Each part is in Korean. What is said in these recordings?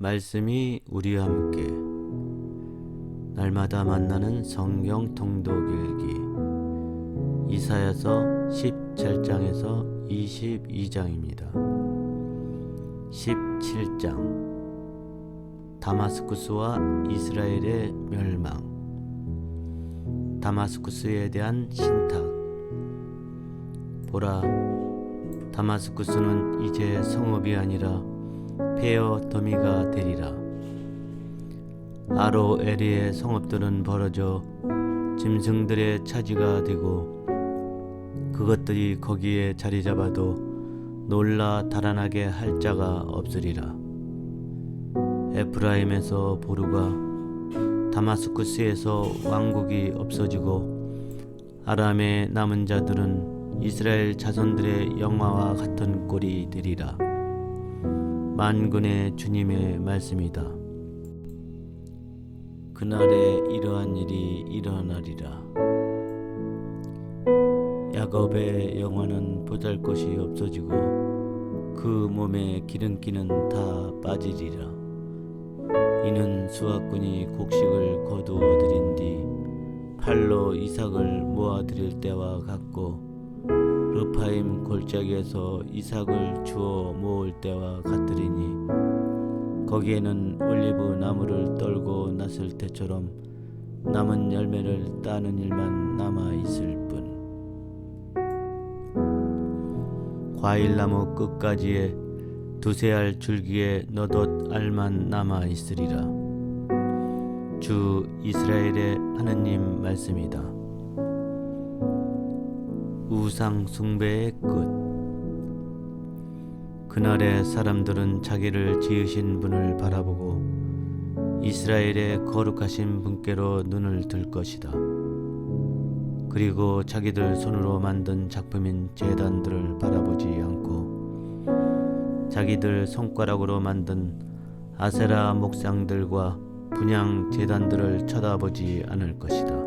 말씀이 우리와 함께 날마다 만나는 성경 통독 일기 이사야서 17장에서 22장입니다. 17장 다마스쿠스와 이스라엘의 멸망. 다마스쿠스에 대한 신탁. 보라, 다마스쿠스는 이제 성읍이 아니라 폐허 더미가 되리라. 아로에리의 성읍들은 벌어져 짐승들의 차지가 되고 그것들이 거기에 자리 잡아도 놀라 달아나게 할 자가 없으리라. 에프라임에서 보루가, 다마스쿠스에서 왕국이 없어지고 아람의 남은 자들은 이스라엘 자손들의 영화와 같은 꼴이 되리라. 만군의 주님의 말씀이다. 그날에 이러한 일이 일어나리라. 야곱의 영화는 보잘것이 없어지고 그 몸의 기름기는 다 빠지리라. 이는 수확꾼이 곡식을 거두어 들인 뒤 팔로 이삭을 모아 들일 때와 같고 르파임 골짜기에서 이삭을 주워 모을 때와 같으리니 거기에는 올리브 나무를 떨고 났을 때처럼 남은 열매를 따는 일만 남아 있을 뿐. 과일나무 끝가지에 두세 알 줄기에 너덧 알만 남아 있으리라. 주 이스라엘의 하느님 말씀이다. 우상 숭배의 끝. 그날에 사람들은 자기를 지으신 분을 바라보고 이스라엘의 거룩하신 분께로 눈을 들 것이다. 그리고 자기들 손으로 만든 작품인 제단들을 바라보지 않고 자기들 손가락으로 만든 아세라 목상들과 분향 제단들을 쳐다보지 않을 것이다.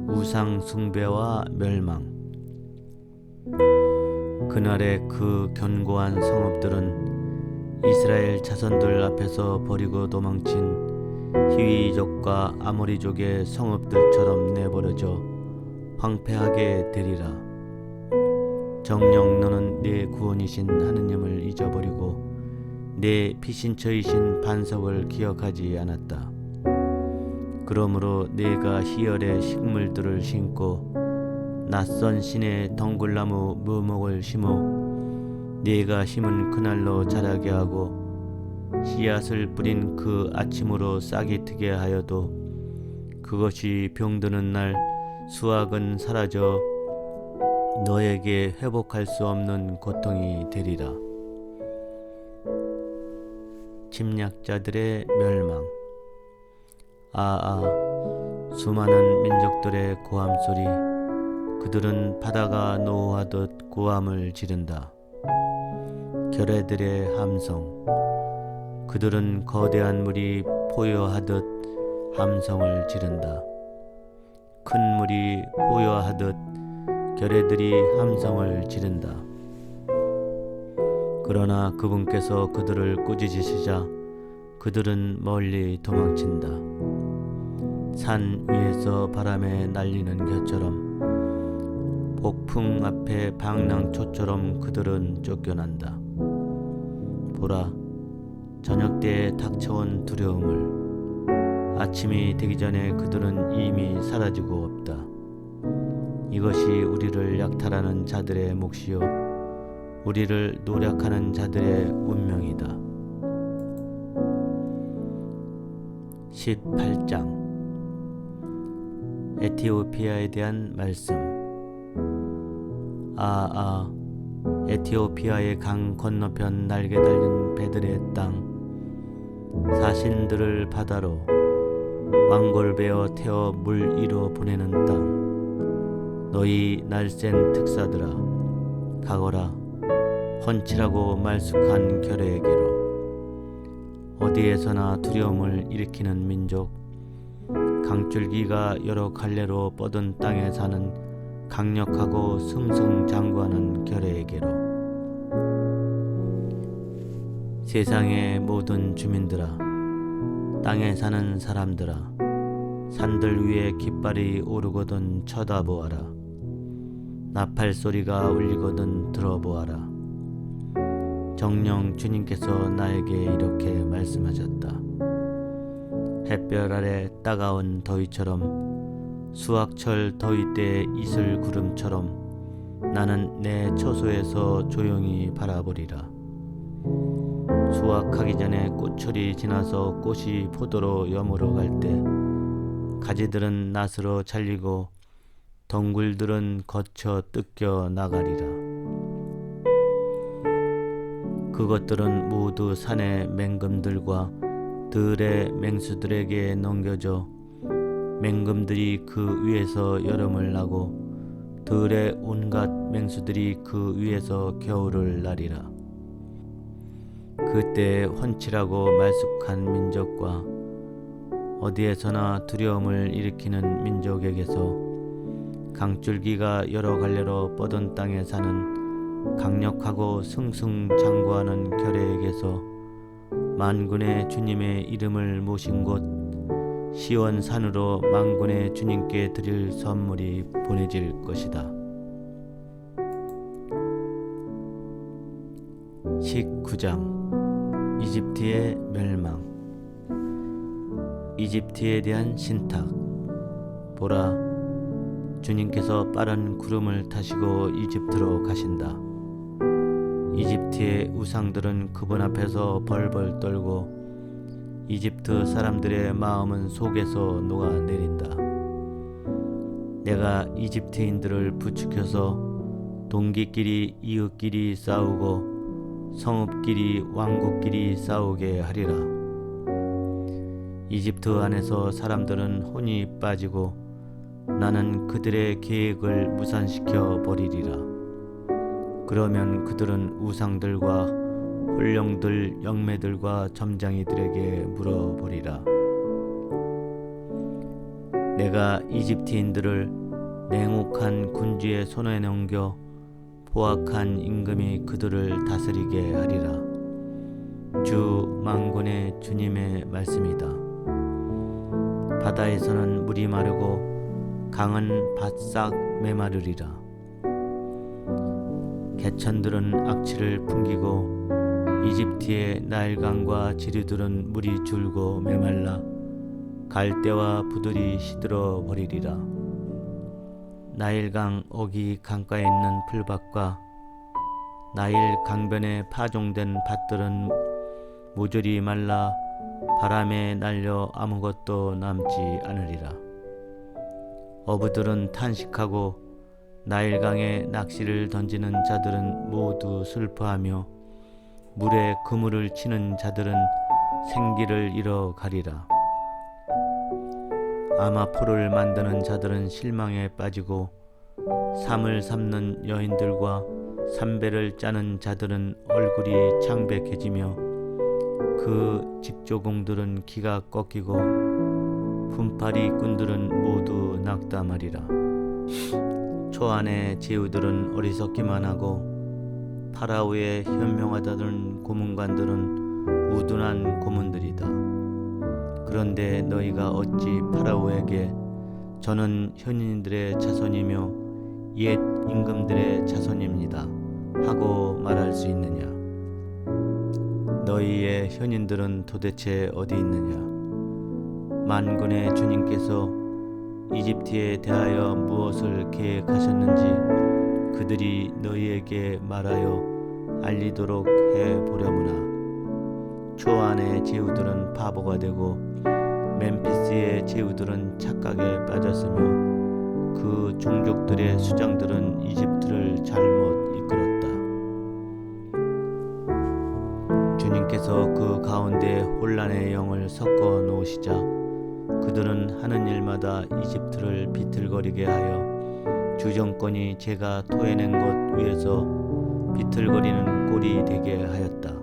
우상 숭배와 멸망. 그날에 그 견고한 성읍들은 이스라엘 자손들 앞에서 버리고 도망친 히위족과 아모리족의 성읍들처럼 내버려져 황폐하게 되리라. 정녕 너는 내 구원이신 하느님을 잊어버리고 내 피신처이신 반석을 기억하지 않았다. 그러므로 내가 희열의 식물들을 심고 낯선 신의 덩굴나무 묘목을 심어 네가 심은 그날로 자라게 하고 씨앗을 뿌린 그 아침으로 싹이 트게 하여도 그것이 병드는 날 수확은 사라져 너에게 회복할 수 없는 고통이 되리라. 침략자들의 멸망. 수많은 민족들의 고함 소리. 그들은 바다가 노하듯 고함을 지른다. 결의들의 함성. 그들은 거대한 물이 포효하듯 함성을 지른다. 큰 물이 포효하듯 결의들이 함성을 지른다. 그러나 그분께서 그들을 꾸짖으시자 그들은 멀리 도망친다. 산 위에서 바람에 날리는 겨처럼 폭풍 앞에 방랑초처럼 그들은 쫓겨난다. 보라, 저녁 때에 닥쳐온 두려움을 아침이 되기 전에 그들은 이미 사라지고 없다. 이것이 우리를 약탈하는 자들의 몫이요 우리를 노략하는 자들의 운명이다. 18장 에티오피아에 대한 말씀. 에티오피아의 강 건너편 날개 달린 배들의 땅, 사신들을 바다로 왕골베어 태워 물 위로 보내는 땅, 너희 날쌘 특사들아 가거라. 훤칠하고 말쑥한 결의에게로. 어디에서나 두려움을 일으키는 민족, 강줄기가 여러 갈래로 뻗은 땅에 사는 강력하고 승승장구하는 결의에게로. 세상의 모든 주민들아, 땅에 사는 사람들아, 산들 위에 깃발이 오르거든 쳐다보아라. 나팔 소리가 울리거든 들어보아라. 정녕 주님께서 나에게 이렇게 말씀하셨다. 햇별 아래 따가운 더위처럼, 수확철 더위 때 이슬 구름처럼 나는 내 처소에서 조용히 바라보리라. 수확하기 전에 꽃철이 지나서 꽃이 포도로 여물어 갈 때 가지들은 낫으로 잘리고 덩굴들은 거쳐 뜯겨 나가리라. 그것들은 모두 산의 맹금들과 들의 맹수들에게 넘겨져 맹금들이 그 위에서 여름을 나고 들의 온갖 맹수들이 그 위에서 겨울을 나리라. 그때 훤칠하고 말쑥한 민족과 어디에서나 두려움을 일으키는 민족에게서 강줄기가 여러 갈래로 뻗은 땅에 사는 강력하고 승승장구하는 결의에게서 만군의 주님의 이름을 모신 곳 시온산으로 만군의 주님께 드릴 선물이 보내질 것이다. 19장 이집트의 멸망. 이집트에 대한 신탁. 보라, 주님께서 빠른 구름을 타시고 이집트로 가신다. 이집트의 우상들은 그분 앞에서 벌벌 떨고 이집트 사람들의 마음은 속에서 녹아내린다. 내가 이집트인들을 부추겨서 동기끼리 이웃끼리 싸우고 성읍끼리 왕국끼리 싸우게 하리라. 이집트 안에서 사람들은 혼이 빠지고 나는 그들의 계획을 무산시켜 버리리라. 그러면 그들은 우상들과 홀령들, 영매들과 점장이들에게 물어보리라. 내가 이집트인들을 냉혹한 군주의 손에 넘겨 포악한 임금이 그들을 다스리게 하리라. 주 만군의 주님의 말씀이다. 바다에서는 물이 마르고 강은 바싹 메마르리라. 개천들은 악취를 풍기고 이집트의 나일강과 지류들은 물이 줄고 메말라 갈대와 부들이 시들어 버리리라. 나일강 어기 강가에 있는 풀밭과 나일 강변에 파종된 밭들은 모조리 말라 바람에 날려 아무것도 남지 않으리라. 어부들은 탄식하고 나일강에 낚시를 던지는 자들은 모두 슬퍼하며 물에 그물을 치는 자들은 생기를 잃어가리라. 아마포를 만드는 자들은 실망에 빠지고 삼을 삼는 여인들과 삼배를 짜는 자들은 얼굴이 창백해지며 그 직조공들은 기가 꺾이고 분파리꾼들은 모두 낙담하리라. 초안의 제후들은 어리석기만 하고 파라오의 현명하다는 고문관들은 우둔한 고문들이다. 그런데 너희가 어찌 파라오에게 저는 현인들의 자손이며 옛 임금들의 자손입니다 하고 말할 수 있느냐? 너희의 현인들은 도대체 어디 있느냐? 만군의 주님께서 이집트에 대하여 무엇을 계획하셨는지 그들이 너희에게 말하여 알리도록 해보려무나. 초안의 제후들은 바보가 되고 멤피스의 제후들은 착각에 빠졌으며 그 종족들의 수장들은 이집트를 잘못 이끌었다. 주님께서 그 가운데 혼란의 영을 섞어 놓으시자 그들은 하는 일마다 이집트를 비틀거리게 하여 주정권이 제가 토해낸 것 위에서 비틀거리는 꼴이 되게 하였다.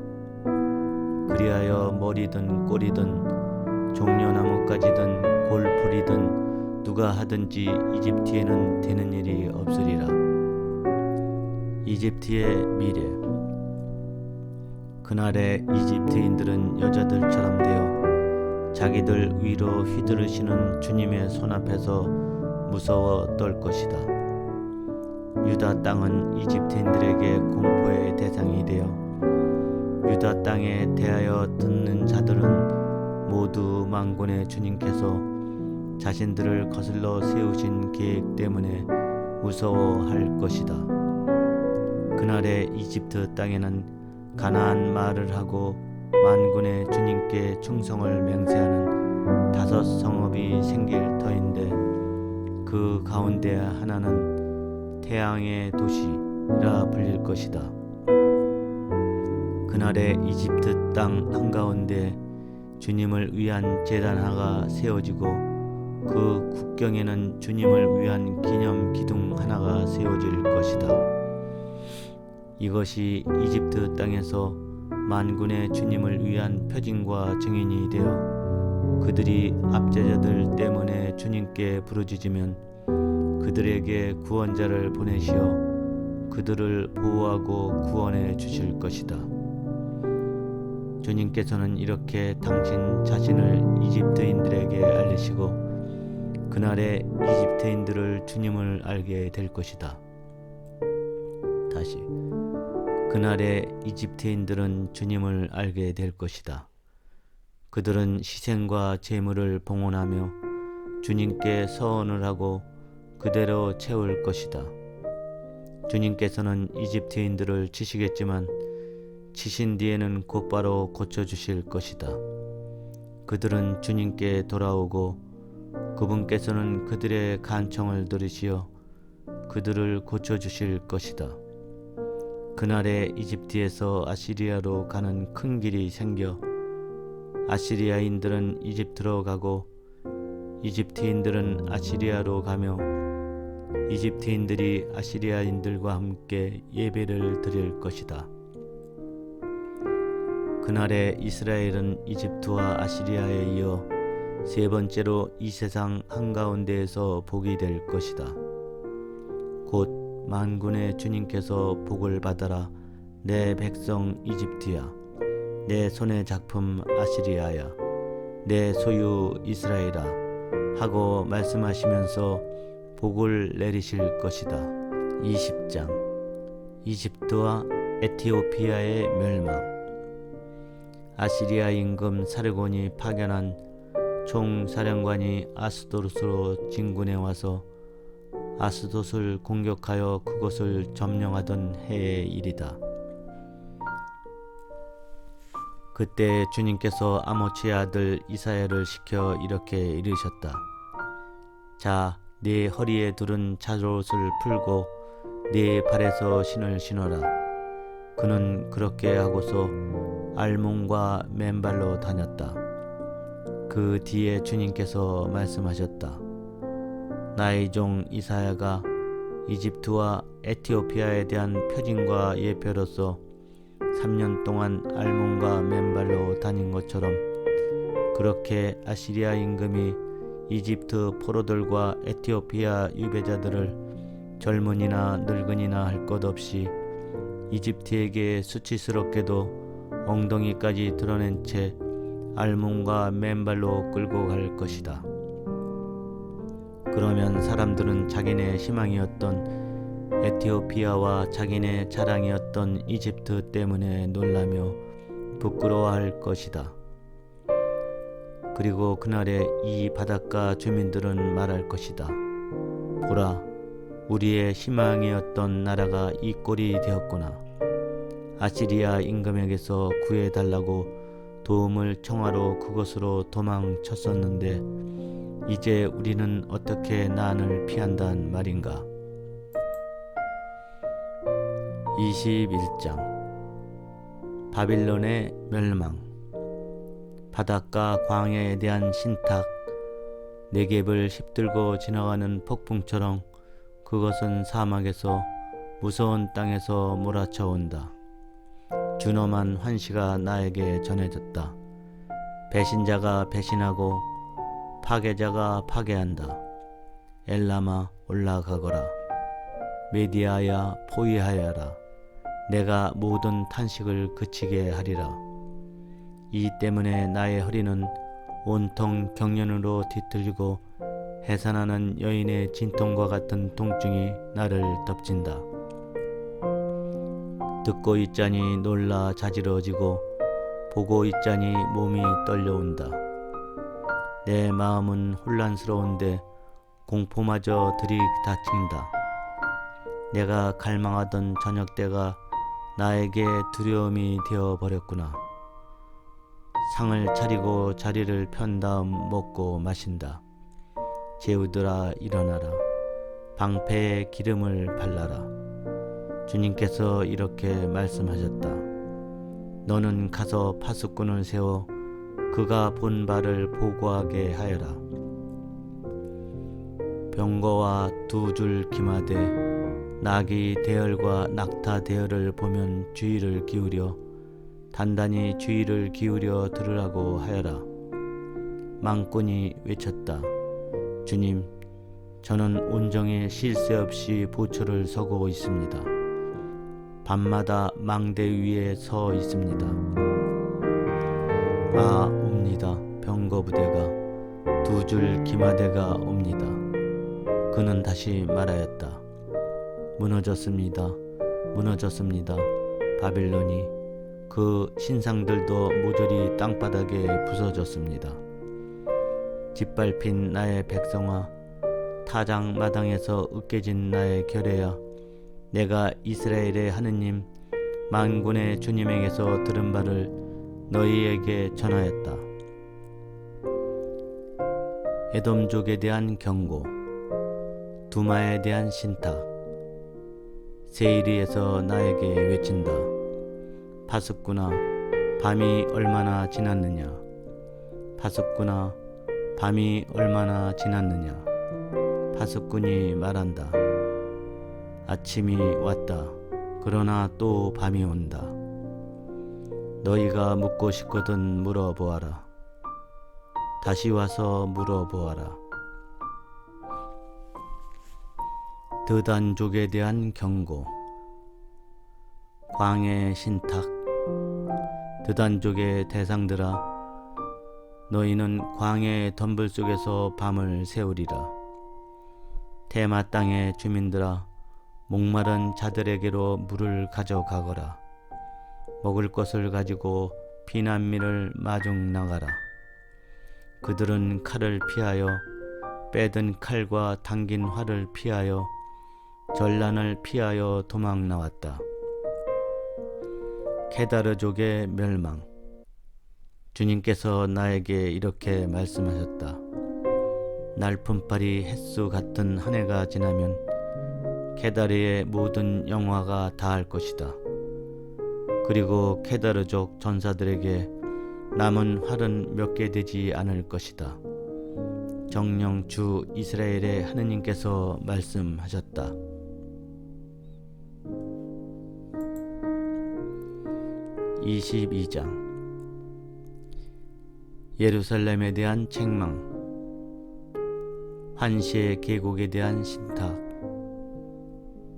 그리하여 머리든 꼬리든 종려나무까지든 골풀이든 누가 하든지 이집트에는 되는 일이 없으리라. 이집트의 미래. 그날에 이집트인들은 여자들처럼 되어 자기들 위로 휘두르시는 주님의 손 앞에서 무서워 떨 것이다. 유다 땅은 이집트인들에게 공포의 대상이 되어 유다 땅에 대하여 듣는 자들은 모두 만군의 주님께서 자신들을 거슬러 세우신 계획 때문에 무서워할 것이다. 그날에 이집트 땅에는 가나안 말을 하고 만군의 주님께 충성을 맹세하는 5 성읍이 생길 터인데 그 가운데 하나는 태양의 도시라 불릴 것이다. 그날에 이집트 땅 한가운데 주님을 위한 제단 하나가 세워지고 그 국경에는 주님을 위한 기념 기둥 하나가 세워질 것이다. 이것이 이집트 땅에서 만군의 주님을 위한 표징과 증인이 되어 그들이 압제자들 때문에 주님께 부르짖으면 그들에게 구원자를 보내시어 그들을 보호하고 구원해 주실 것이다. 주님께서는 이렇게 당신 자신을 이집트인들에게 알리시고 그날에 이집트인들을 주님을 알게 될 것이다. 다시 그날에 이집트인들은 주님을 알게 될 것이다. 그들은 희생과 제물을 봉헌하며 주님께 서원을 하고 그대로 채울 것이다. 주님께서는 이집트인들을 치시겠지만 치신 뒤에는 곧바로 고쳐주실 것이다. 그들은 주님께 돌아오고 그분께서는 그들의 간청을 들으시어 그들을 고쳐주실 것이다. 그날에 이집트에서 아시리아로 가는 큰 길이 생겨 아시리아인들은 이집트로 가고 이집트인들은 아시리아로 가며 이집트인들이 아시리아인들과 함께 예배를 드릴 것이다. 그날에 이스라엘은 이집트와 아시리아에 이어 3번째로 이 세상 한가운데에서 복이 될 것이다. 곧 만군의 주님께서 복을 받아라 내 백성 이집트야, 내 손의 작품 아시리아야, 내 소유 이스라엘아 하고 말씀하시면서 복을 내리실 것이다. 20장 이집트와 에티오피아의 멸망. 아시리아 임금 사르곤이 파견한 총사령관이 아스도르스로 진군해 와서 아스돗을 공격하여 그곳을 점령하던 해의 일이다. 그때 주님께서 아모츠의 아들 이사야를 시켜 이렇게 이르셨다. 자, 네 허리에 두른 잣옷을 풀고 네 발에서 신을 신어라. 그는 그렇게 하고서 알몬과 맨발로 다녔다. 그 뒤에 주님께서 말씀하셨다. 나의 종 이사야가 이집트와 에티오피아에 대한 표징과 예표로서 3년 동안 알몬과 맨발로 다닌 것처럼 그렇게 아시리아 임금이 이집트 포로들과 에티오피아 유배자들을 젊은이나 늙은이나 할 것 없이 이집트에게 수치스럽게도 엉덩이까지 드러낸 채 알몬과 맨발로 끌고 갈 것이다. 그러면 사람들은 자기네 희망이었던 에티오피아와 자기네 자랑이었던 이집트 때문에 놀라며 부끄러워할 것이다. 그리고 그날에 이 바닷가 주민들은 말할 것이다. 보라, 우리의 희망이었던 나라가 이 꼴이 되었구나. 아시리아 임금에게서 구해달라고 도움을 청하러 그곳으로 도망쳤었는데 이제 우리는 어떻게 난을 피한단 말인가. 21장 바빌론의 멸망. 바닷가 광야에 대한 신탁. 네겝을 휩들고 지나가는 폭풍처럼 그것은 사막에서 무서운 땅에서 몰아쳐온다. 준엄한 환시가 나에게 전해졌다. 배신자가 배신하고 파괴자가 파괴한다. 엘람아 올라가거라. 메디아야 포위하여라. 내가 모든 탄식을 그치게 하리라. 이 때문에 나의 허리는 온통 경련으로 뒤틀리고 해산하는 여인의 진통과 같은 통증이 나를 덮친다. 듣고 있자니 놀라 자지러지고 보고 있자니 몸이 떨려온다. 내 마음은 혼란스러운데 공포마저 들이닥친다. 내가 갈망하던 저녁때가 나에게 두려움이 되어버렸구나. 상을 차리고 자리를 편 다음 먹고 마신다. 제우들아 일어나라. 방패에 기름을 발라라. 주님께서 이렇게 말씀하셨다. 너는 가서 파수꾼을 세워 그가 본 바를 보고하게 하여라. 병거와 두 줄 기마대, 나귀 대열과 낙타 대열을 보면 주의를 기울여 단단히 주의를 기울여 들으라고 하여라. 망군이 외쳤다. 주님, 저는 온종일 쉴 새 없이 보초를 서고 있습니다. 밤마다 망대 위에 서 있습니다. 아, 옵니다. 병거부대가 두 줄 기마대가 옵니다. 그는 다시 말하였다. 무너졌습니다. 무너졌습니다. 바빌론이 그 신상들도 모조리 땅바닥에 부서졌습니다. 짓밟힌 나의 백성아, 타작마당에서 으깨진 나의 결혜야, 내가 이스라엘의 하느님 만군의 주님에게서 들은 바를 너희에게 전하였다. 에돔족에 대한 경고, 두마에 대한 신탁. 세이리에서 나에게 외친다. 파수꾼아, 밤이 얼마나 지났느냐. 파수꾼아, 밤이 얼마나 지났느냐. 파수꾼이 말한다. 아침이 왔다. 그러나 또 밤이 온다. 너희가 묻고 싶거든 물어보아라. 다시 와서 물어보아라. 드단족에 대한 경고. 광해의 신탁. 드단족의 대상들아, 너희는 광해의 덤불 속에서 밤을 새우리라. 테마 땅의 주민들아, 목마른 자들에게로 물을 가져가거라. 먹을 것을 가지고 피난민을 마중 나가라. 그들은 칼을 피하여 빼든 칼과 당긴 활을 피하여 전란을 피하여 도망 나왔다. 케다르족의 멸망. 주님께서 나에게 이렇게 말씀하셨다. 날품팔이 햇수 같은 한 해가 지나면 케다르의 모든 영화가 다할 것이다. 그리고 케다르족 전사들에게 남은 활은 몇 개 되지 않을 것이다. 정녕 주 이스라엘의 하느님께서 말씀하셨다. (22장) 예루살렘에 대한 책망. 환시의 계곡에 대한 신탁.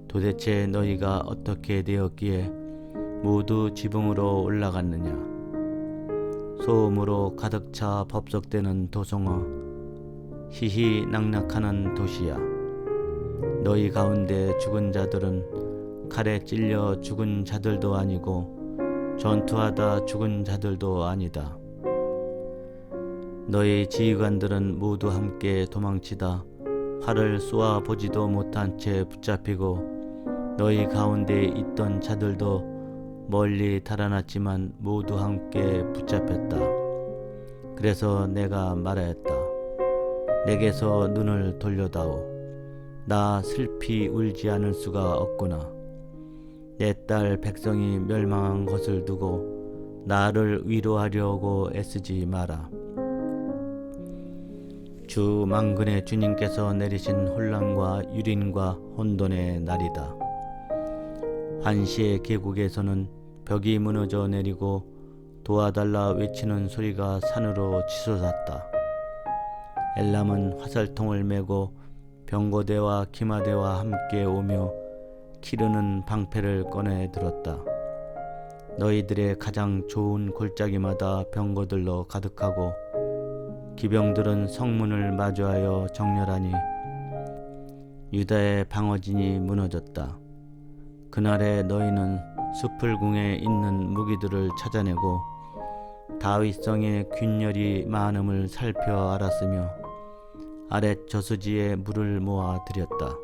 도대체 너희가 어떻게 되었기에 모두 지붕으로 올라갔느냐. 소음으로 가득 차 법석대는 도성아, 희희낙낙하는 도시야. 너희 가운데 죽은 자들은 칼에 찔려 죽은 자들도 아니고 전투하다 죽은 자들도 아니다. 너희 지휘관들은 모두 함께 도망치다 활을 쏘아 보지도 못한 채 붙잡히고 너희 가운데 있던 자들도 멀리 달아났지만 모두 함께 붙잡혔다. 그래서 내가 말하였다. 내게서 눈을 돌려다오. 나 슬피 울지 않을 수가 없구나. 내 딸 백성이 멸망한 것을 두고 나를 위로하려고 애쓰지 마라. 주 만군의 주님께서 내리신 혼란과 유린과 혼돈의 날이다. 환시의 계곡에서는 벽이 무너져 내리고 도와달라 외치는 소리가 산으로 치솟았다. 엘람은 화살통을 메고 병거대와 기마대와 함께 오며 키르는 방패를 꺼내 들었다. 너희들의 가장 좋은 골짜기마다 병거들로 가득하고 기병들은 성문을 마주하여 정렬하니 유다의 방어진이 무너졌다. 그날에 너희는 수풀궁에 있는 무기들을 찾아내고 다윗성의 균열이 많음을 살펴 알았으며 아랫 저수지에 물을 모아 들였다.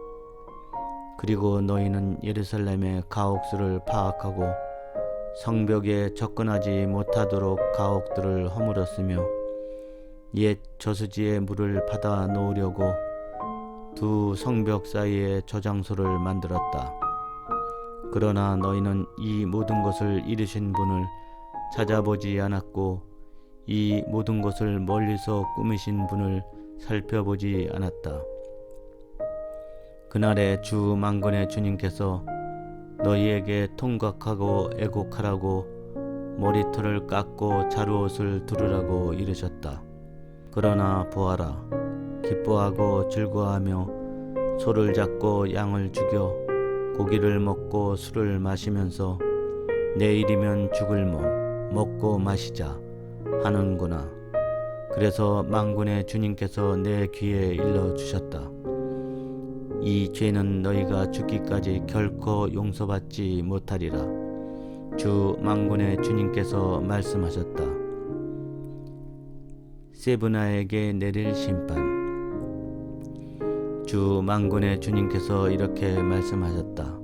그리고 너희는 예루살렘의 가옥수를 파악하고 성벽에 접근하지 못하도록 가옥들을 허물었으며 옛 저수지의 물을 받아 놓으려고 두 성벽 사이에 저장소를 만들었다. 그러나 너희는 이 모든 것을 이루신 분을 찾아보지 않았고 이 모든 것을 멀리서 꾸미신 분을 살펴보지 않았다. 그날에 주 만군의 주님께서 너희에게 통각하고 애곡하라고 머리털을 깎고 자루옷을 두르라고 이르셨다. 그러나 보아라, 기뻐하고 즐거워하며 소를 잡고 양을 죽여 고기를 먹고 술을 마시면서 내일이면 죽을 몸 먹고 마시자 하는구나. 그래서 만군의 주님께서 내 귀에 일러주셨다. 이 죄는 너희가 죽기까지 결코 용서받지 못하리라. 주 만군의 주님께서 말씀하셨다. 세브나에게 내릴 심판. 주 만군의 주님께서 이렇게 말씀하셨다.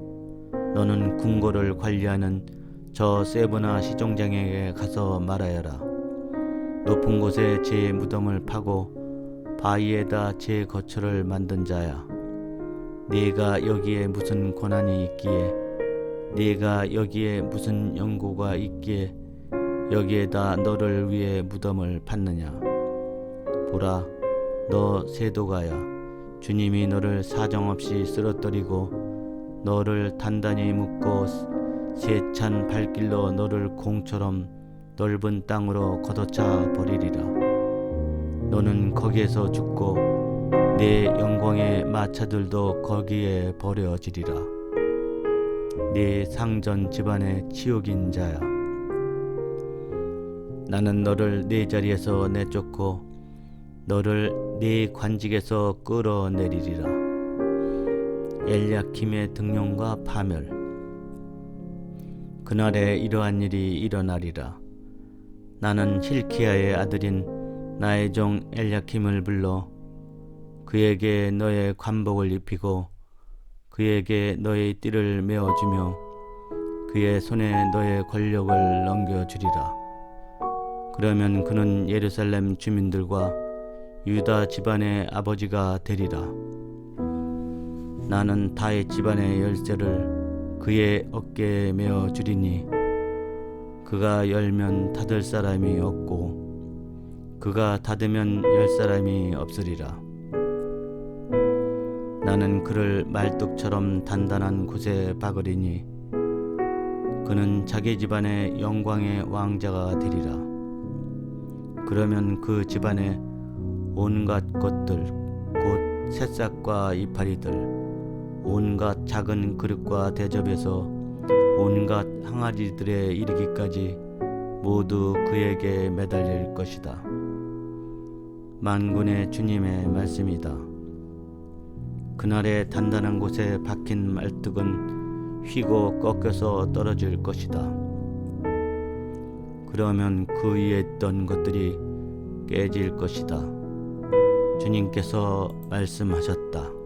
너는 궁궐을 관리하는 저 세브나 시종장에게 가서 말하여라. 높은 곳에 제 무덤을 파고 바위에다 제 거처를 만든 자야. 네가 여기에 무슨 권한이 있기에, 네가 여기에 무슨 연고가 있기에 여기에다 너를 위해 무덤을 팠느냐. 보라, 너 세도가야. 주님이 너를 사정없이 쓰러뜨리고 너를 단단히 묶고 세찬 발길로 너를 공처럼 넓은 땅으로 걷어차 버리리라. 너는 거기에서 죽고 내 영광의 마차들도 거기에 버려지리라. 네 상전 집안의 치욕인 자야. 나는 너를 네 자리에서 내쫓고 너를 네 관직에서 끌어내리리라. 엘야킴의 등용과 파멸. 그날에 이러한 일이 일어나리라. 나는 힐키야의 아들인 나의 종 엘야킴을 불러 그에게 너의 관복을 입히고 그에게 너의 띠를 메어주며 그의 손에 너의 권력을 넘겨주리라. 그러면 그는 예루살렘 주민들과 유다 집안의 아버지가 되리라. 나는 다윗 집안의 열쇠를 그의 어깨에 메어 주리니 그가 열면 닫을 사람이 없고 그가 닫으면 열 사람이 없으리라. 나는 그를 말뚝처럼 단단한 곳에 박으리니 그는 자기 집안의 영광의 왕자가 되리라. 그러면 그 집안의 온갖 것들 곧 새싹과 이파리들 온갖 작은 그릇과 대접에서 온갖 항아리들에 이르기까지 모두 그에게 매달릴 것이다. 만군의 주님의 말씀이다. 그날에 단단한 곳에 박힌 말뚝은 휘고 꺾여서 떨어질 것이다. 그러면 그 위에 있던 것들이 깨질 것이다. 주님께서 말씀하셨다.